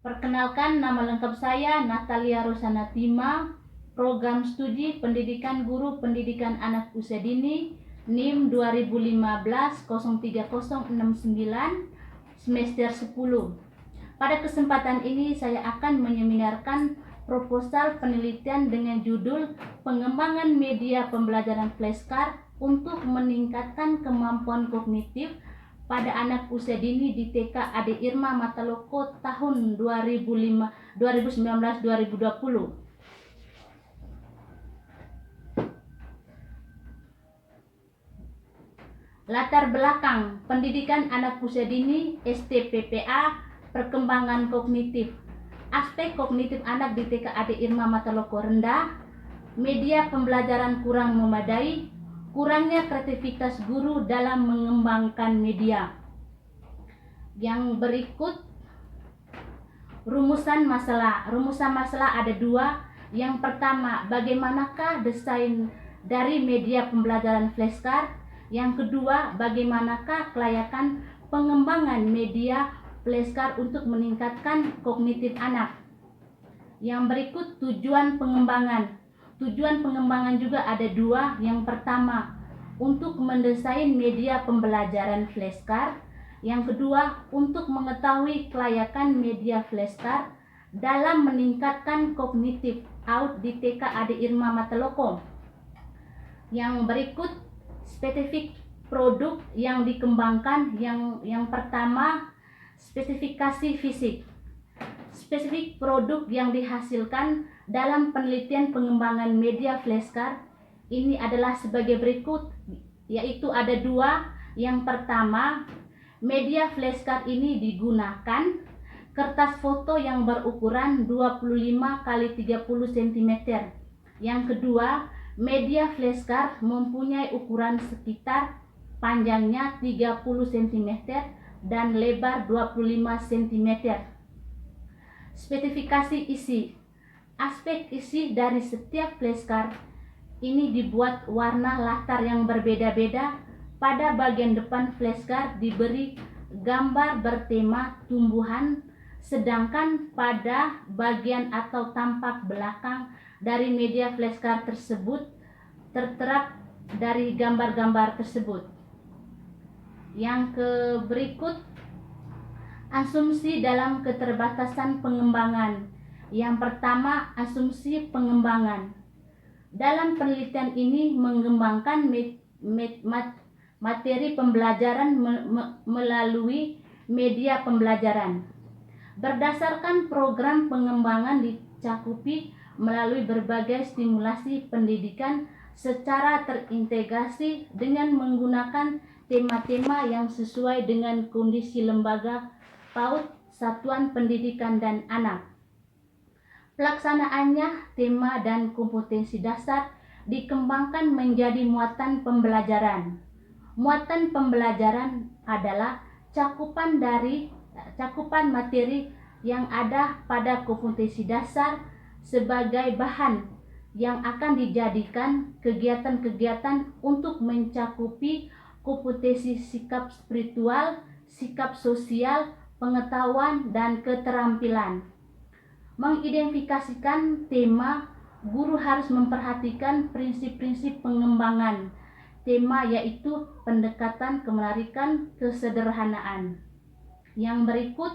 Perkenalkan, nama lengkap saya Natalia Rosana Tima, Program Studi Pendidikan Guru Pendidikan Anak Usia Dini, NIM 2015-03069, semester 10. Pada kesempatan ini saya akan menyeminarkan proposal penelitian dengan judul Pengembangan Media Pembelajaran Flashcard untuk meningkatkan kemampuan kognitif pada anak usia dini di TK Ade Irma Mataloko tahun 2019-2020. Latar belakang pendidikan anak usia dini STPPA, perkembangan kognitif. Aspek kognitif anak di TK Ade Irma Mataloko rendah, media pembelajaran kurang memadai, kurangnya kreativitas guru dalam mengembangkan media. Yang berikut rumusan masalah. Rumusan masalah ada dua. Yang pertama, bagaimanakah desain dari media pembelajaran flashcard? Yang kedua, bagaimanakah kelayakan pengembangan media flashcard untuk meningkatkan kognitif anak? Yang berikut tujuan pengembangan. Tujuan pengembangan juga ada dua. Yang pertama, untuk mendesain media pembelajaran flashcard. Yang kedua, untuk mengetahui kelayakan media flashcard dalam meningkatkan kognitif AUD di TK Ade Irma Mataloko. Yang berikut spesifik produk yang dikembangkan. Yang pertama, spesifikasi fisik. Spesifik produk yang dihasilkan dalam penelitian pengembangan media flashcard ini adalah sebagai berikut, yaitu ada dua. Yang pertama, media flashcard ini digunakan kertas foto yang berukuran 25 x 30 cm. Yang kedua, media flashcard mempunyai ukuran sekitar panjangnya 30 cm dan lebar 25 cm. Spesifikasi isi. Aspek isi dari setiap flashcard ini dibuat warna latar yang berbeda-beda. Pada bagian depan flashcard diberi gambar bertema tumbuhan, sedangkan pada bagian atau tampak belakang dari media flashcard tersebut tertera dari gambar-gambar tersebut. Yang berikut, asumsi dalam keterbatasan pengembangan. Yang pertama, asumsi pengembangan. Dalam penelitian ini mengembangkan materi pembelajaran melalui media pembelajaran. Berdasarkan program pengembangan dicakupi melalui berbagai stimulasi pendidikan secara terintegrasi dengan menggunakan tema-tema yang sesuai dengan kondisi lembaga, PAUD, satuan pendidikan dan anak. Pelaksanaannya, tema dan kompetensi dasar dikembangkan menjadi muatan pembelajaran. Muatan pembelajaran adalah cakupan materi yang ada pada kompetensi dasar sebagai bahan yang akan dijadikan kegiatan-kegiatan untuk mencakupi kompetensi sikap spiritual, sikap sosial, pengetahuan, dan keterampilan. Mengidentifikasikan tema, guru harus memperhatikan prinsip-prinsip pengembangan tema, yaitu pendekatan, kemenarikan, kesederhanaan. Yang berikut,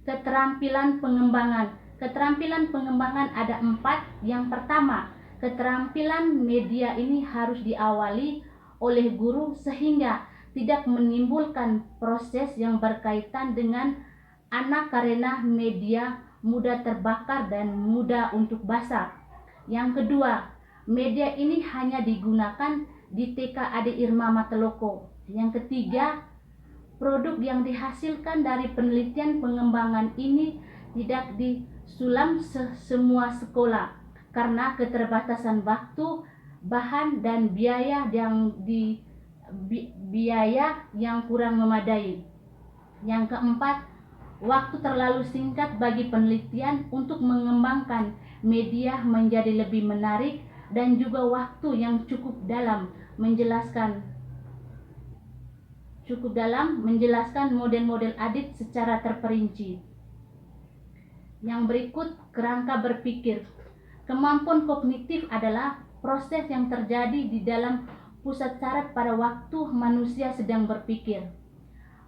keterampilan pengembangan. Keterampilan pengembangan ada 4. Yang pertama, keterampilan media ini harus diawali oleh guru sehingga tidak menimbulkan proses yang berkaitan dengan anak karena media mudah terbakar dan mudah untuk basah. Yang kedua, media ini hanya digunakan di TK Ade Irma Mataloko. Yang ketiga, produk yang dihasilkan dari penelitian pengembangan ini tidak disulam semua sekolah karena keterbatasan waktu, bahan, dan biaya yang kurang memadai. Yang keempat, waktu terlalu singkat bagi penelitian untuk mengembangkan media menjadi lebih menarik, dan juga waktu yang cukup dalam menjelaskan model-model adit secara terperinci. Yang berikut, kerangka berpikir. Kemampuan kognitif adalah proses yang terjadi di dalam pusat saraf pada waktu manusia sedang berpikir.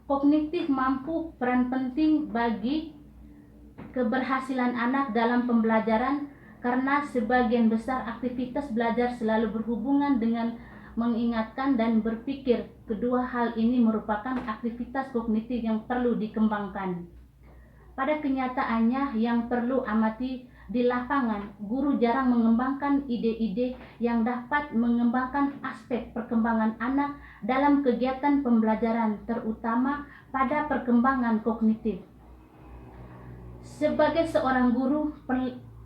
Kognitif mampu peran penting bagi keberhasilan anak dalam pembelajaran karena sebagian besar aktivitas belajar selalu berhubungan dengan mengingatkan dan berpikir. Kedua hal ini merupakan aktivitas kognitif yang perlu dikembangkan. Pada kenyataannya yang perlu amati di lapangan, guru jarang mengembangkan ide-ide yang dapat mengembangkan aspek perkembangan anak dalam kegiatan pembelajaran, terutama pada perkembangan kognitif. Sebagai seorang guru,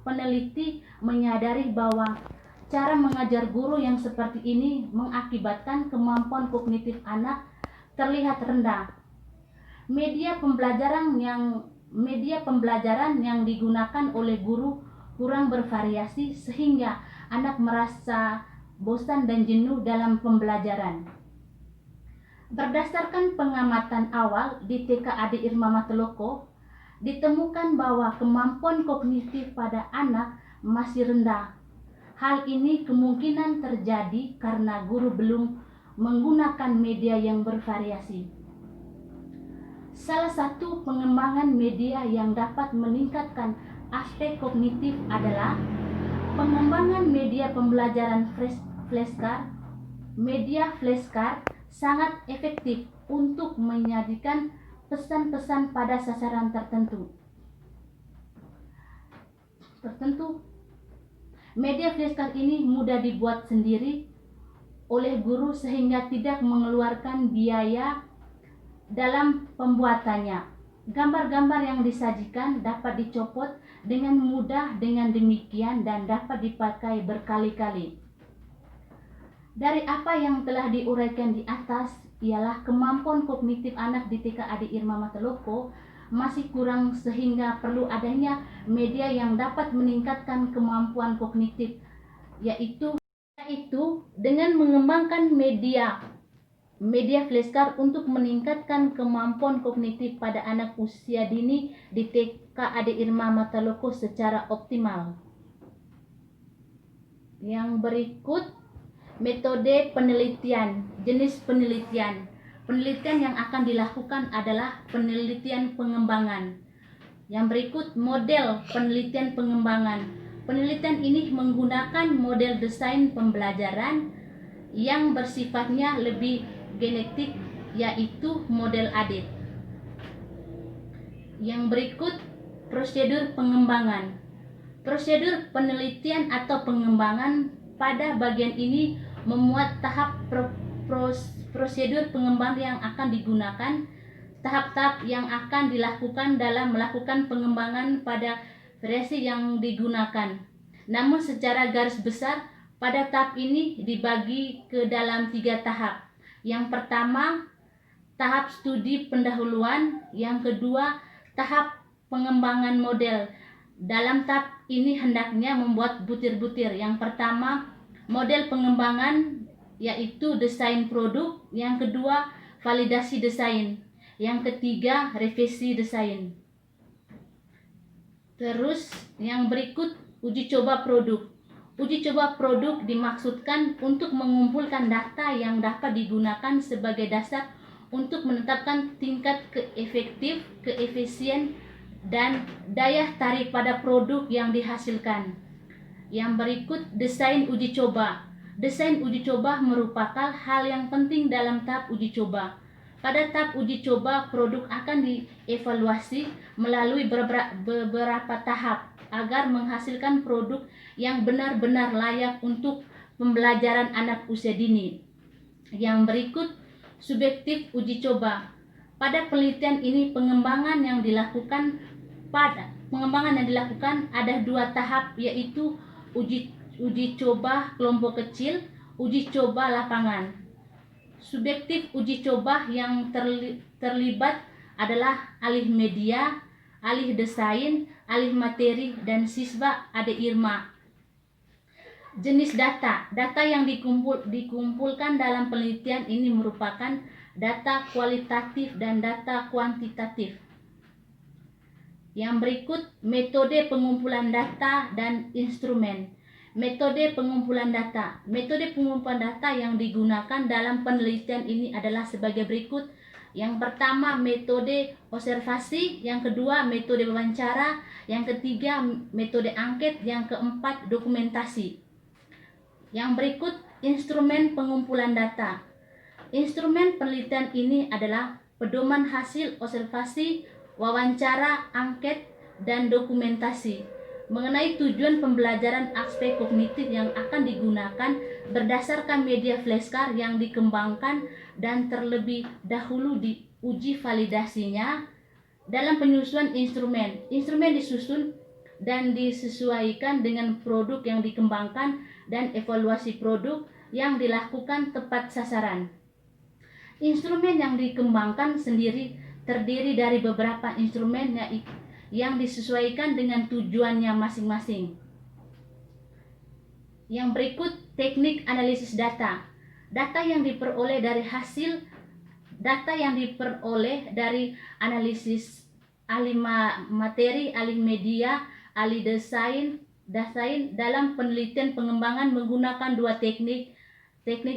peneliti menyadari bahwa cara mengajar guru yang seperti ini mengakibatkan kemampuan kognitif anak terlihat rendah. Media pembelajaran yang digunakan oleh guru kurang bervariasi sehingga anak merasa bosan dan jenuh dalam pembelajaran. Berdasarkan pengamatan awal di TKAD Irma Mateloko, ditemukan bahwa kemampuan kognitif pada anak masih rendah. Hal ini kemungkinan terjadi karena guru belum menggunakan media yang bervariasi. Salah satu pengembangan media yang dapat meningkatkan aspek kognitif adalah pengembangan media pembelajaran flashcard. Media flashcard sangat efektif untuk menyajikan pesan-pesan pada sasaran tertentu. Media flashcard ini mudah dibuat sendiri oleh guru sehingga tidak mengeluarkan biaya dalam pembuatannya. Gambar-gambar yang disajikan dapat dicopot dengan mudah dengan demikian dan dapat dipakai berkali-kali. Dari apa yang telah diuraikan di atas ialah kemampuan kognitif anak di TKAD Irma Mateloko masih kurang sehingga perlu adanya media yang dapat meningkatkan kemampuan kognitif, yaitu dengan mengembangkan media flashcard untuk meningkatkan kemampuan kognitif pada anak usia dini di TKAD Irma Mateloko secara optimal. Yang berikut, metode penelitian. Jenis penelitian. Penelitian yang akan dilakukan adalah penelitian pengembangan. Yang berikut, model penelitian pengembangan. Penelitian ini menggunakan model desain pembelajaran yang bersifatnya lebih genetik, yaitu model ADET. Yang berikut, prosedur pengembangan. Prosedur penelitian atau pengembangan pada bagian ini memuat tahap prosedur pengembangan yang akan digunakan, tahap-tahap yang akan dilakukan dalam melakukan pengembangan pada variasi yang digunakan. Namun secara garis besar, pada tahap ini dibagi ke dalam 3 tahap. Yang pertama, tahap studi pendahuluan. Yang kedua, tahap pengembangan model. Dalam tahap ini hendaknya membuat butir-butir. Yang pertama, model pengembangan, yaitu desain produk. Yang kedua, validasi desain. Yang ketiga, revisi desain. Terus yang berikut, uji coba produk. Uji coba produk dimaksudkan untuk mengumpulkan data yang dapat digunakan sebagai dasar untuk menetapkan tingkat keefisien dan daya tarik pada produk yang dihasilkan. Yang berikut, desain uji coba. Desain uji coba merupakan hal yang penting dalam tahap uji coba. Pada tahap uji coba, produk akan dievaluasi melalui beberapa tahap agar menghasilkan produk yang benar-benar layak untuk pembelajaran anak usia dini. Yang berikut, subjektif uji coba. Pada penelitian ini pengembangan yang dilakukan ada 2 tahap, yaitu uji coba kelompok kecil, uji coba lapangan. Subjektif uji coba yang terlibat adalah ahli media, ahli desain, ahli materi, dan siswa AD Irma. Jenis data. Data yang dikumpulkan dalam penelitian ini merupakan data kualitatif dan data kuantitatif. Yang berikut metode pengumpulan data dan instrumen. Metode pengumpulan data. Metode pengumpulan data yang digunakan dalam penelitian ini adalah sebagai berikut. Yang pertama metode observasi, yang kedua metode wawancara, yang ketiga metode angket, yang keempat dokumentasi. Yang berikut instrumen pengumpulan data. Instrumen penelitian ini adalah pedoman hasil observasi, wawancara, angket, dan dokumentasi mengenai tujuan pembelajaran aspek kognitif yang akan digunakan berdasarkan media flashcard yang dikembangkan dan terlebih dahulu diuji validasinya. Dalam penyusunan instrumen disusun dan disesuaikan dengan produk yang dikembangkan dan evaluasi produk yang dilakukan tepat sasaran. Instrumen yang dikembangkan sendiri terdiri dari beberapa instrumen yang disesuaikan dengan tujuannya masing-masing. Yang berikut teknik analisis data. Data yang diperoleh dari analisis ahli materi, ahli media, ahli desain dalam penelitian pengembangan menggunakan dua teknik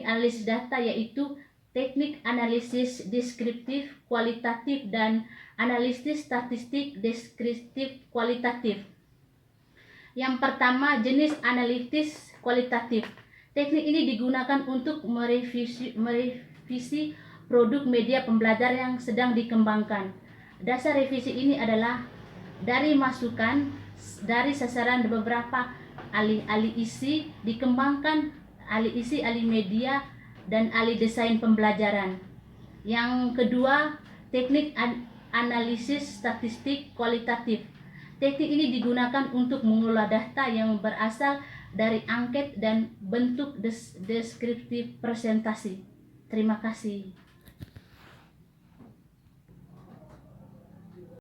analisis data, yaitu teknik analisis deskriptif kualitatif dan analisis statistik deskriptif kualitatif. Yang pertama, jenis analisis kualitatif. Teknik ini digunakan untuk merevisi produk media pembelajaran yang sedang dikembangkan. Dasar revisi ini adalah dari masukan dari sasaran beberapa ahli isi dikembangkan, ahli isi, ahli media, dan ahli desain pembelajaran. Yang kedua, teknik analisis statistik kualitatif. Teknik ini digunakan untuk mengolah data yang berasal dari angket dan bentuk deskriptif presentasi. Terima kasih.